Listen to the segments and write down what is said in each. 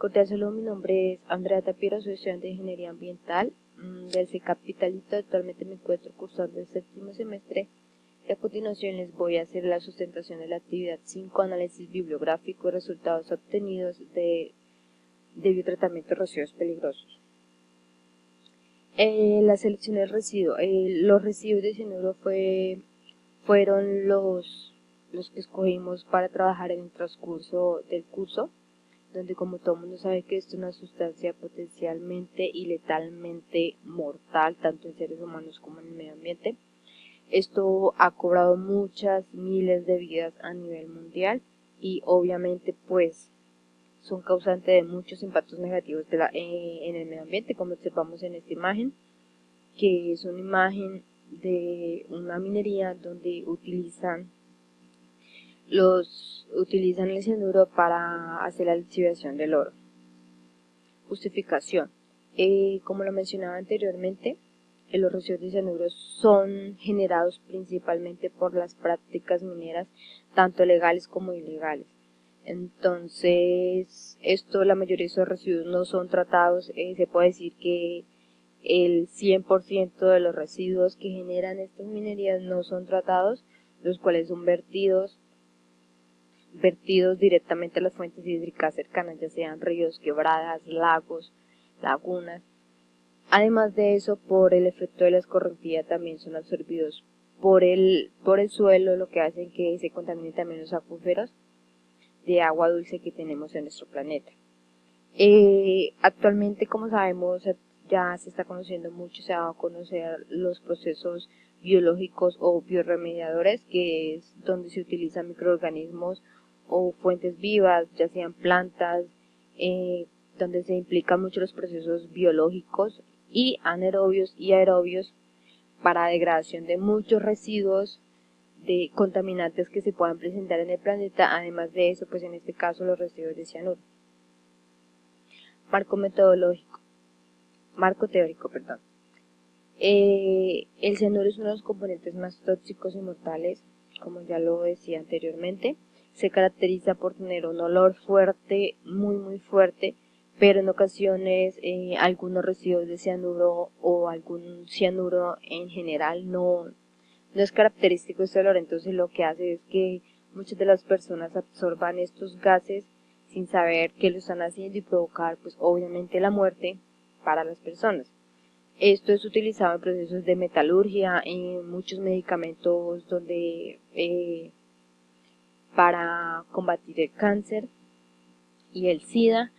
Cordial saludo, mi nombre es Andrea Tapiero, soy estudiante de Ingeniería Ambiental del CECAP Vitalito. Actualmente me encuentro cursando el séptimo semestre y a continuación les voy a hacer la sustentación de la actividad 5, análisis bibliográfico y resultados obtenidos de biotratamiento de residuos peligrosos. La selección del residuo. Los residuos de cianuro fueron los que escogimos para trabajar en el transcurso del curso, donde como todo el mundo sabe que esto es una sustancia potencialmente y letalmente mortal, tanto en seres humanos como en el medio ambiente. Esto ha cobrado muchas miles de vidas a nivel mundial y obviamente pues son causantes de muchos impactos negativos en el medio ambiente, como observamos en esta imagen, que es una imagen de una minería donde utilizan el cianuro para hacer la lixiviación del oro. Justificación. Como lo mencionaba anteriormente, los residuos de cianuro son generados principalmente por las prácticas mineras, tanto legales como ilegales. Entonces, la mayoría de esos residuos no son tratados. Se puede decir que el 100% de los residuos que generan estas minerías no son tratados, los cuales son vertidos directamente a las fuentes hídricas cercanas, ya sean ríos, quebradas, lagos, lagunas. Además de eso, por el efecto de la escorrentía también son absorbidos por el suelo, lo que hace que se contaminen también los acuíferos de agua dulce que tenemos en nuestro planeta. Actualmente, como sabemos, ya se está conociendo mucho, se va a conocer los procesos biológicos o bioremediadores, que es donde se utilizan microorganismos o fuentes vivas, ya sean plantas, donde se implican mucho los procesos biológicos y anaerobios y aerobios para degradación de muchos residuos de contaminantes que se puedan presentar en el planeta. Además de eso, pues en este caso los residuos de cianuro. Marco teórico. El cianuro es uno de los componentes más tóxicos y mortales, como ya lo decía anteriormente. Se caracteriza por tener un olor fuerte, muy fuerte, pero en ocasiones algunos residuos de cianuro o algún cianuro en general no es característico de este olor. Entonces lo que hace es que muchas de las personas absorban estos gases sin saber que lo están haciendo y provocar pues obviamente la muerte para las personas. Esto es utilizado en procesos de metalurgia, en muchos medicamentos para combatir el cáncer y el SIDA,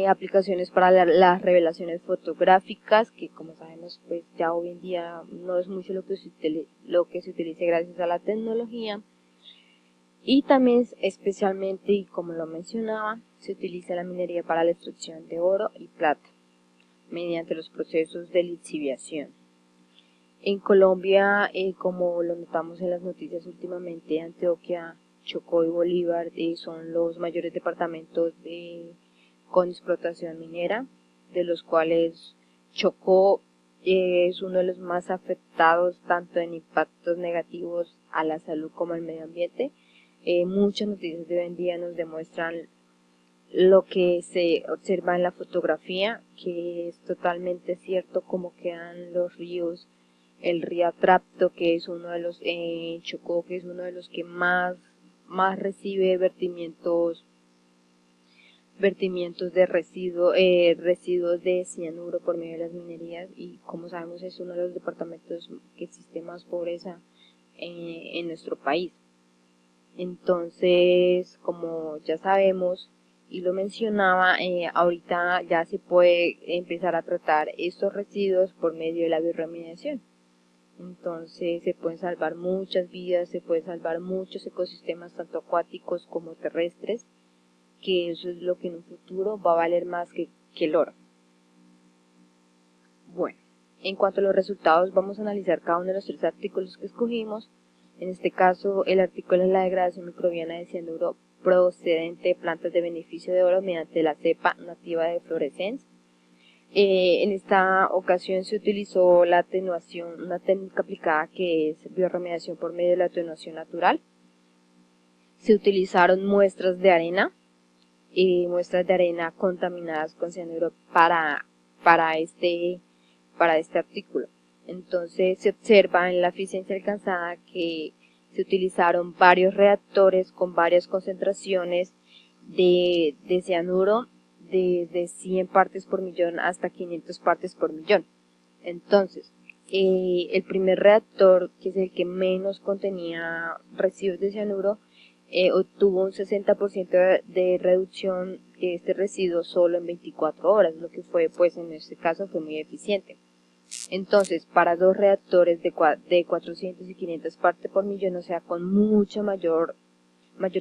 aplicaciones para las revelaciones fotográficas, que como sabemos pues ya hoy en día no es mucho lo que se utilice gracias a la tecnología. Y también especialmente, y como lo mencionaba, se utiliza la minería para la extracción de oro y plata mediante los procesos de lixiviación. En Colombia, como lo notamos en las noticias últimamente, Antioquia, Chocó y Bolívar son los mayores departamentos con explotación minera, de los cuales Chocó es uno de los más afectados tanto en impactos negativos a la salud como al medio ambiente. Muchas noticias de hoy en día nos demuestran lo que se observa en la fotografía, que es totalmente cierto, como quedan los ríos, el río Atrapto, que es uno de los, Chocó, que es uno de los que más recibe vertimientos de residuos de cianuro por medio de las minerías, y como sabemos es uno de los departamentos que existe más pobreza en nuestro país. Entonces, como ya sabemos y lo mencionaba, ahorita ya se puede empezar a tratar estos residuos por medio de la bioremediación. Entonces se pueden salvar muchas vidas, se pueden salvar muchos ecosistemas tanto acuáticos como terrestres, que eso es lo que en un futuro va a valer más que el oro. Bueno, en cuanto a los resultados, vamos a analizar cada uno de los 3 artículos que escogimos. En este caso, el artículo es la degradación microbiana de cianuro procedente de plantas de beneficio de oro mediante la cepa nativa de fluorescencia. En esta ocasión se utilizó la atenuación, una técnica aplicada que es bioremediación por medio de la atenuación natural. Se utilizaron muestras de arena muestras de arena contaminadas con cianuro para este artículo. Entonces se observa en la eficiencia alcanzada que se utilizaron varios reactores con varias concentraciones de cianuro, desde 100 partes por millón hasta 500 partes por millón. Entonces, el primer reactor, que es el que menos contenía residuos de cianuro, obtuvo un 60% de reducción de este residuo solo en 24 horas, lo que fue, pues en este caso, fue muy eficiente. Entonces, para dos reactores de 400 y 500 partes por millón, o sea, con mucha mayor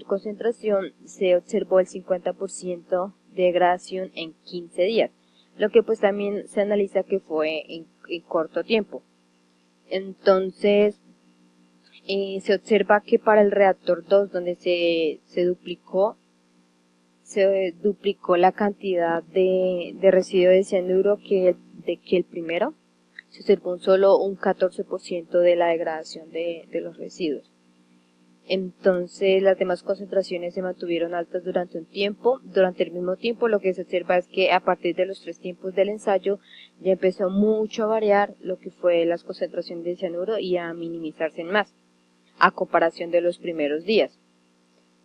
concentración, se observó el 50% de degradación en 15 días, lo que pues también se analiza que fue en corto tiempo. Entonces, se observa que para el reactor 2, donde se duplicó la cantidad de residuo de cianuro que el primero, se observó solo un 14% de la degradación de los residuos. Entonces las demás concentraciones se mantuvieron altas durante un tiempo. Durante el mismo tiempo, lo que se observa es que a partir de los 3 tiempos del ensayo ya empezó mucho a variar lo que fue las concentraciones de cianuro y a minimizarse en más, a comparación de los primeros días.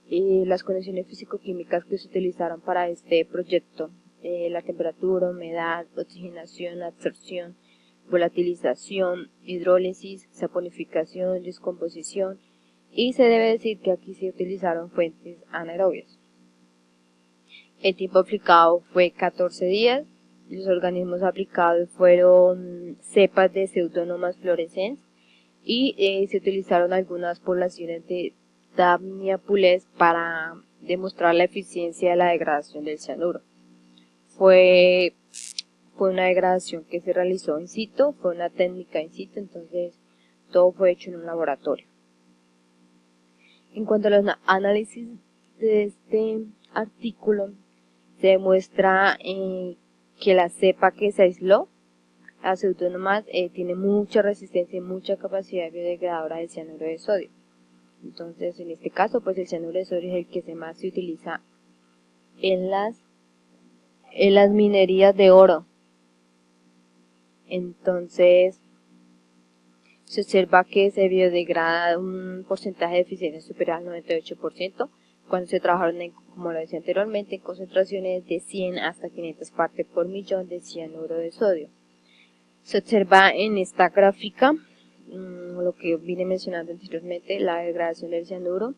Las condiciones físico-químicas que se utilizaron para este proyecto, la temperatura, humedad, oxigenación, absorción, volatilización, hidrólisis, saponificación, descomposición, y se debe decir que aquí se utilizaron fuentes anaerobias. El tiempo aplicado fue 14 días. Los organismos aplicados fueron cepas de Pseudomonas fluorescens y se utilizaron algunas poblaciones de Dabnia pullens para demostrar la eficiencia de la degradación del cianuro. Fue una degradación que se realizó in situ, fue una técnica in situ, entonces todo fue hecho en un laboratorio. En cuanto a los análisis de este artículo, se demuestra que la cepa que se aisló, la Pseudomonas, tiene mucha resistencia y mucha capacidad biodegradadora del cianuro de sodio. Entonces, en este caso, pues el cianuro de sodio es el que más se utiliza en las minerías de oro. Entonces, se observa que se biodegrada un porcentaje de eficiencia superior al 98% cuando se trabajaron, como lo decía anteriormente, en concentraciones de 100 hasta 500 partes por millón de cianuro de sodio. Se observa en esta gráfica lo que vine mencionando anteriormente, la degradación del cianuro.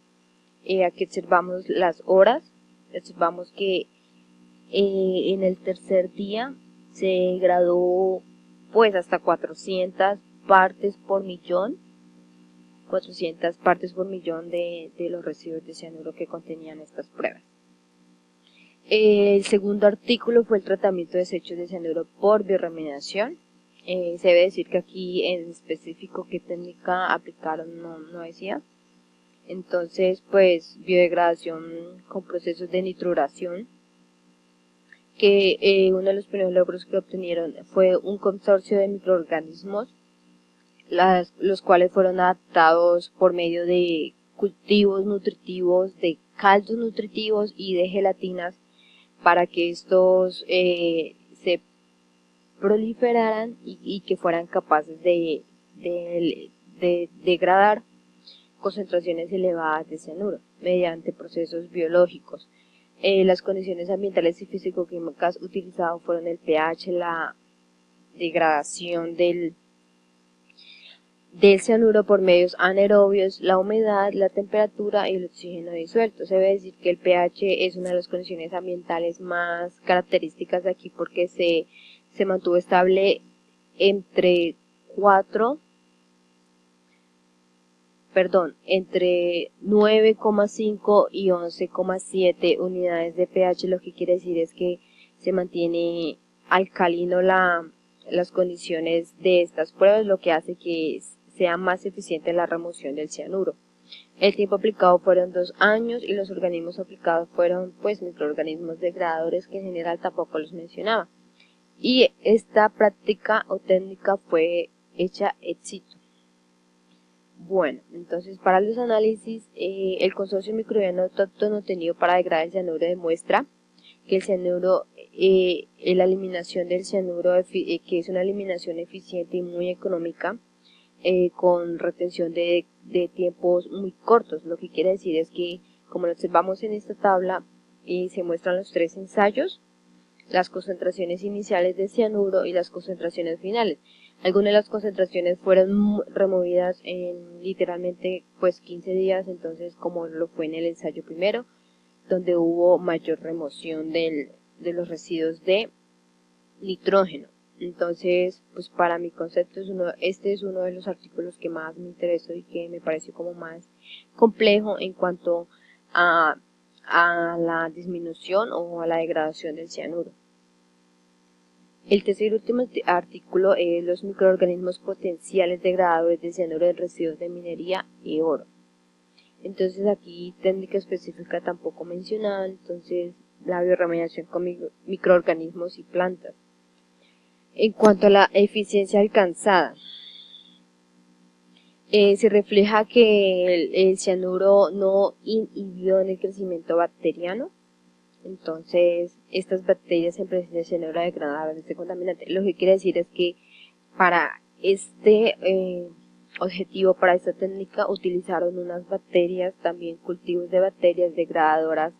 Aquí observamos las horas. Observamos que en el tercer día se degradó pues hasta 400 partes por millón de los residuos de cianuro que contenían estas pruebas. El segundo artículo fue el tratamiento de desechos de cianuro por bioremediación. Se debe decir que aquí en específico qué técnica aplicaron no decía. Entonces, pues biodegradación con procesos de nitruración, que uno de los primeros logros que obtenieron fue un consorcio de microorganismos, los cuales fueron adaptados por medio de cultivos nutritivos, de caldos nutritivos y de gelatinas para que estos se proliferaran y que fueran capaces de degradar concentraciones elevadas de cianuro mediante procesos biológicos. Las condiciones ambientales y físico-químicas utilizadas fueron el pH, la degradación del cianuro por medios anaerobios, la humedad, la temperatura y el oxígeno disuelto. Se debe decir que el pH es una de las condiciones ambientales más características de aquí porque se mantuvo estable entre 9,5 y 11,7 unidades de pH, lo que quiere decir es que se mantiene alcalino las condiciones de estas pruebas, lo que hace que sea más eficiente la remoción del cianuro. El tiempo aplicado fueron 2 años y los organismos aplicados fueron pues microorganismos degradadores que en general tampoco los mencionaba. Y esta práctica o técnica fue hecha ex situ. Bueno, entonces para los análisis, el consorcio microbiano autóctono obtenido para degradar el cianuro de muestra que el cianuro, la eliminación del cianuro, que es una eliminación eficiente y muy económica, con retención de tiempos muy cortos. Lo que quiere decir es que, como lo observamos en esta tabla, se muestran los 3 ensayos, las concentraciones iniciales de cianuro y las concentraciones finales. Algunas de las concentraciones fueron removidas en literalmente pues 15 días, entonces como lo fue en el ensayo primero, donde hubo mayor remoción de los residuos de nitrógeno. Entonces, pues para mi concepto este es uno de los artículos que más me interesó y que me pareció como más complejo en cuanto a la disminución o a la degradación del cianuro. El tercer y último artículo es los microorganismos potenciales degradadores de cianuro en residuos de minería y oro. Entonces aquí técnica específica tampoco mencionada, entonces la bioremediación con microorganismos y plantas. En cuanto a la eficiencia alcanzada, se refleja que el cianuro no inhibió en el crecimiento bacteriano. Entonces, estas bacterias en presencia de cianuro degradaron este contaminante. Lo que quiere decir es que para este objetivo, para esta técnica, utilizaron unas bacterias, también cultivos de bacterias degradadoras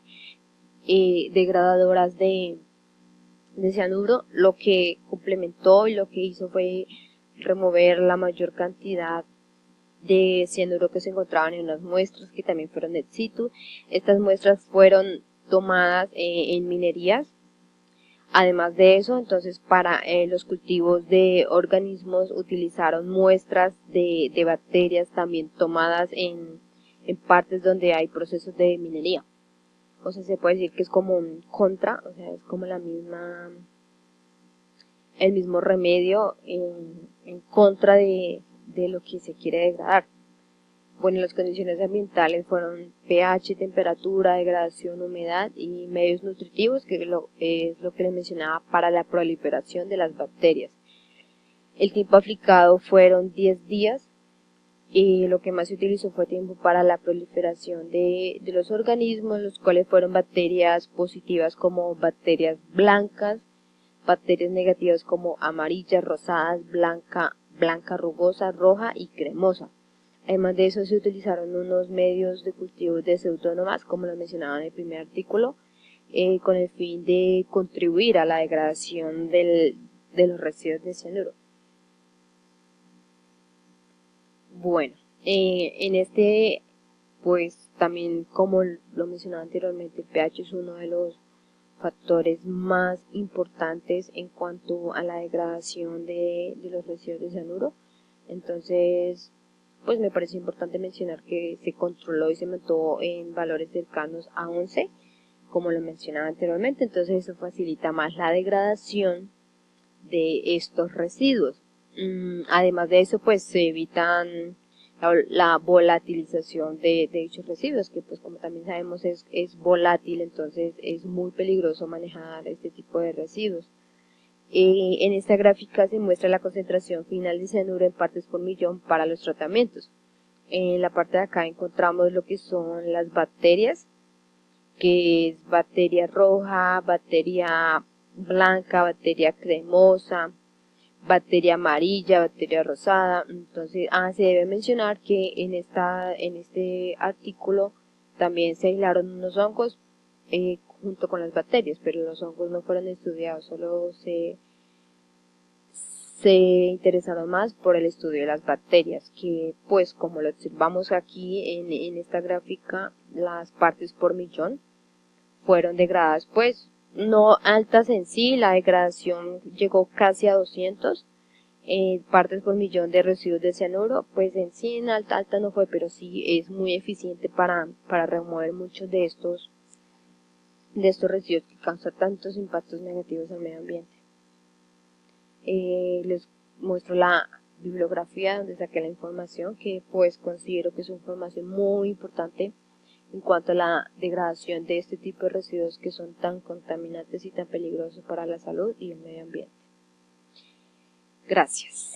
de cianuro, lo que complementó y lo que hizo fue remover la mayor cantidad de cianuro que se encontraban en unas muestras que también fueron ex situ. Estas muestras fueron tomadas en minerías. Además de eso, entonces para los cultivos de organismos utilizaron muestras de bacterias también tomadas en partes donde hay procesos de minería. O sea, se puede decir que es como un contra, o sea, es como el mismo remedio en contra de lo que se quiere degradar. Bueno, las condiciones ambientales fueron pH, temperatura, degradación, humedad y medios nutritivos, que es lo que les mencionaba para la proliferación de las bacterias. El tiempo aplicado fueron 10 días y lo que más se utilizó fue tiempo para la proliferación de los organismos, los cuales fueron bacterias positivas como bacterias blancas, bacterias negativas como amarillas, rosadas, blanca rugosa, roja y cremosa. Además de eso se utilizaron unos medios de cultivo de pseudómonas, como lo mencionaba en el primer artículo, con el fin de contribuir a la degradación de los residuos de cianuro. Bueno, en este, pues también como lo mencionaba anteriormente, el pH es uno de los factores más importantes en cuanto a la degradación de los residuos de cianuro. Entonces, pues me parece importante mencionar que se controló y se mantuvo en valores cercanos a 11, como lo mencionaba anteriormente. Entonces eso facilita más la degradación de estos residuos. Además de eso, pues se evitan la volatilización de dichos residuos, que pues como también sabemos es volátil, entonces es muy peligroso manejar este tipo de residuos. En esta gráfica se muestra la concentración final de cianuro en partes por millón para los tratamientos. En la parte de acá encontramos lo que son las bacterias, que es bacteria roja, bacteria blanca, bacteria cremosa, bacteria amarilla, bacteria rosada. Entonces, se debe mencionar que en este artículo también se aislaron unos hongos junto con las bacterias, pero los hongos no fueron estudiados, solo se interesaron más por el estudio de las bacterias, que pues como lo observamos aquí en esta gráfica, las partes por millón fueron degradadas, pues no altas en sí, la degradación llegó casi a 200 partes por millón de residuos de cianuro, pues en sí en alta no fue, pero sí es muy eficiente para remover muchos de estos residuos que causan tantos impactos negativos al medio ambiente. Les muestro la bibliografía donde saqué la información, que pues considero que es una información muy importante en cuanto a la degradación de este tipo de residuos que son tan contaminantes y tan peligrosos para la salud y el medio ambiente. Gracias.